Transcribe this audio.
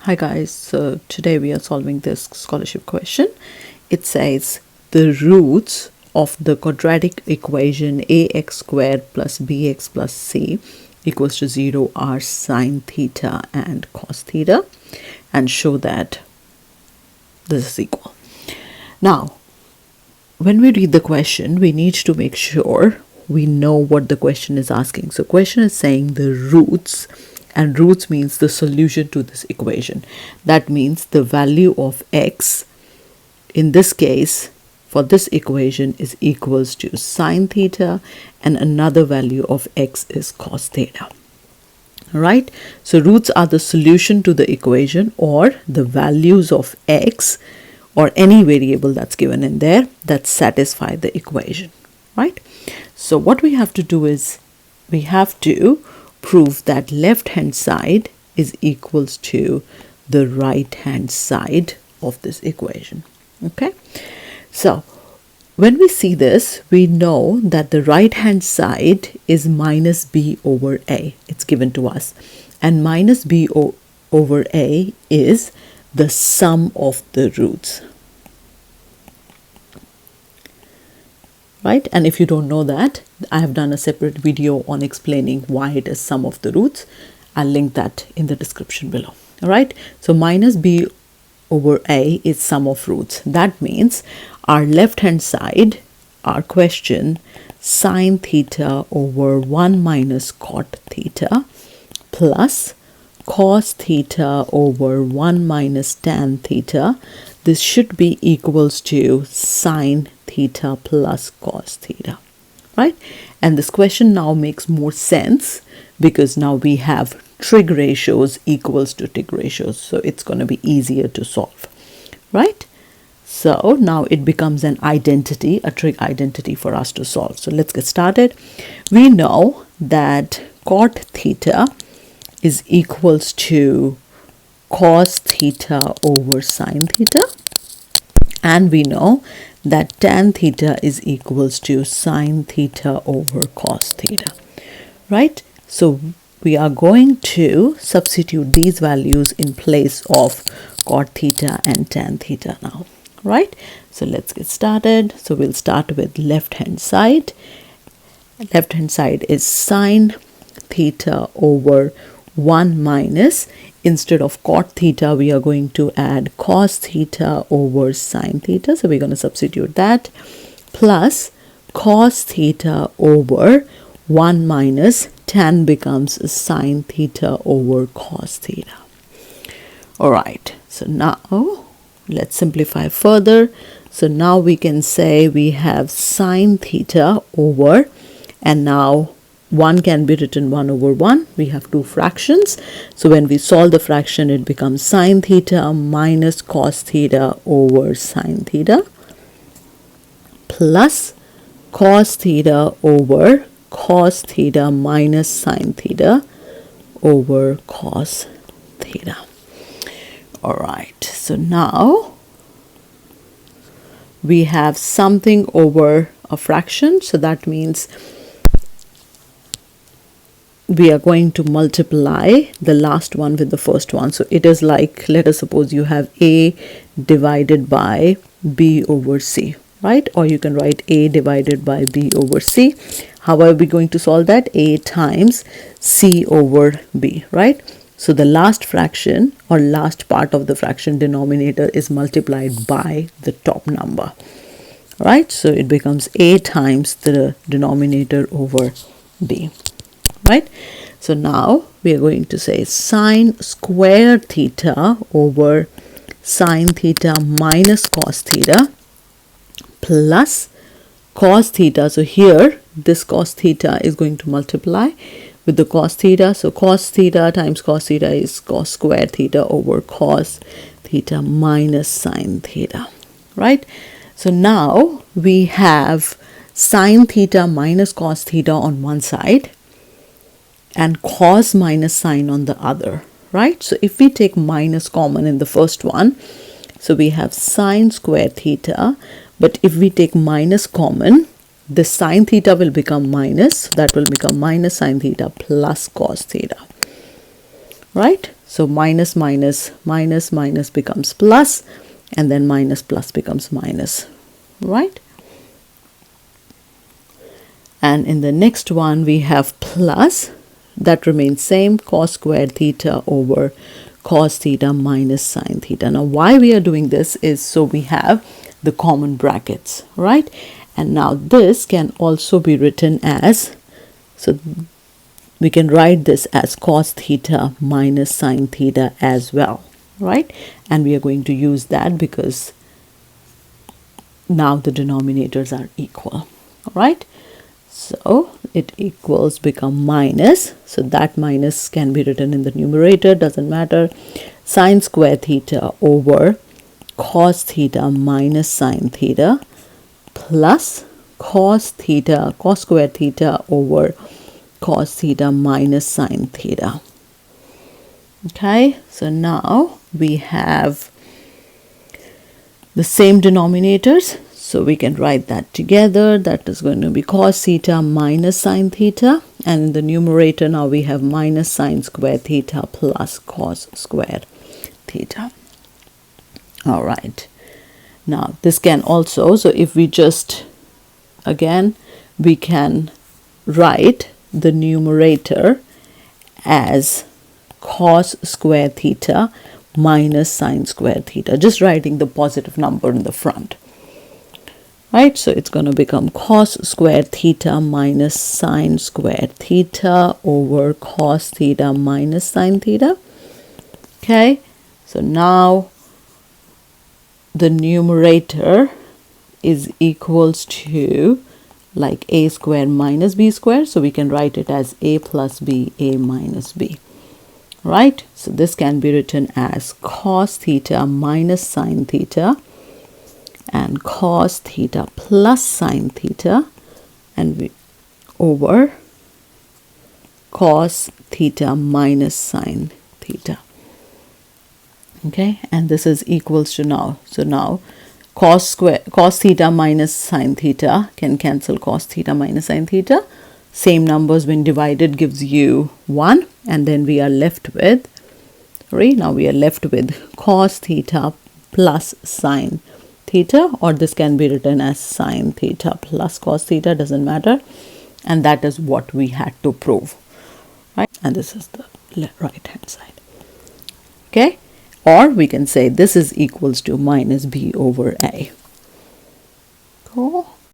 Hi guys, so today we are solving this scholarship question. It says the roots of the quadratic equation ax squared plus bx plus c equals to 0 are sine theta and cos theta, and show that this is equal. Now, when we read the question, we need to make sure we know what the question is asking. So question is saying the roots, and roots means the solution to this equation. That means the value of x, in this case, for this equation is equals to sine theta, and another value of x is cos theta. Right? So roots are the solution to the equation, or the values of x or any variable that's given in there that satisfy the equation. Right? So what we have to do is we have to prove that left hand side is equals to the right hand side of this equation. Okay, so when we see this, we know that the right hand side is minus b over a. It's given to us, and minus b over a is the sum of the roots. Right? And if you don't know that, I have done a separate video on explaining why it is sum of the roots. I'll link that in the description below. All right. So minus b over a is sum of roots. That means our left hand side, our question, sine theta over 1 minus cot theta plus cos theta over 1 minus tan theta. This should be equals to sine theta plus cos theta, right? And this question now makes more sense because now we have trig ratios equals to trig ratios, so it's going to be easier to solve, right? So now it becomes an identity, a trig identity for us to solve. So let's get started. We know that cot theta is equals to cos theta over sine theta, and we know that tan theta is equals to sine theta over cos theta, right? So we are going to substitute these values in place of cot theta and tan theta now, right? So let's get started. So we'll start with left hand side. Left hand side is sine theta over 1 minus, instead of cot theta we are going to add cos theta over sine theta, so we're going to substitute that, plus cos theta over 1 minus tan becomes sine theta over cos theta. All right, so now let's simplify further. So now we can say we have sine theta over, and now 1 can be written 1 over 1. We have two fractions. So when we solve the fraction, it becomes sine theta minus cos theta over sine theta plus cos theta over cos theta minus sine theta over cos theta. All right. So now we have something over a fraction. So that means we are going to multiply the last one with the first one. So it is like, let us suppose you have a divided by b over c, right? Or you can write a divided by b over c. How are we going to solve that? A times c over b, right? So the last fraction or last part of the fraction denominator is multiplied by the top number, right? So it becomes a times the denominator over b. Right? So now we are going to say sine square theta over sine theta minus cos theta plus cos theta. So here this cos theta is going to multiply with the cos theta. So cos theta times cos theta is cos square theta over cos theta minus sine theta. Right? So now we have sine theta minus cos theta on one side and cos minus sine on the other, right? So if we take minus common in the first one, so we have sine square theta, but if we take minus common, the sine theta will become minus, so that will become minus sine theta plus cos theta, right? So minus becomes plus, and then minus plus becomes minus, right? And in the next one we have plus, that remains same, cos squared theta over cos theta minus sine theta. Now why we are doing this is so we have the common brackets, right? And now this can also be written as, so we can write this as cos theta minus sine theta as well, right? And we are going to use that because now the denominators are equal, all right? So it equals become minus, so that minus can be written in the numerator, doesn't matter, sine square theta over cos theta minus sine theta plus cos square theta over cos theta minus sine theta. Okay, so now we have the same denominators, so we can write that together. That is going to be cos theta minus sine theta, and in the numerator now we have minus sine square theta plus cos square theta. All right, now this can also, so if we just, again, we can write the numerator as cos square theta minus sine square theta, just writing the positive number in the front, right? So it's going to become cos square theta minus sine square theta over cos theta minus sine theta. Okay, so now the numerator is equals to like a square minus b square, so we can write it as a plus b, a minus b, right? So this can be written as cos theta minus sine theta and cos theta plus sine theta, and we over cos theta minus sine theta. Okay, and this is equals to now, so now cos theta minus sine theta can cancel cos theta minus sine theta. Same numbers when divided gives you 1, and then we are left with 3. Now we are left with cos theta plus sine theta, or this can be written as sine theta plus cos theta, doesn't matter. And that is what we had to prove, right? And this is the right hand side. Okay, or we can say this is equals to minus b over a. Cool.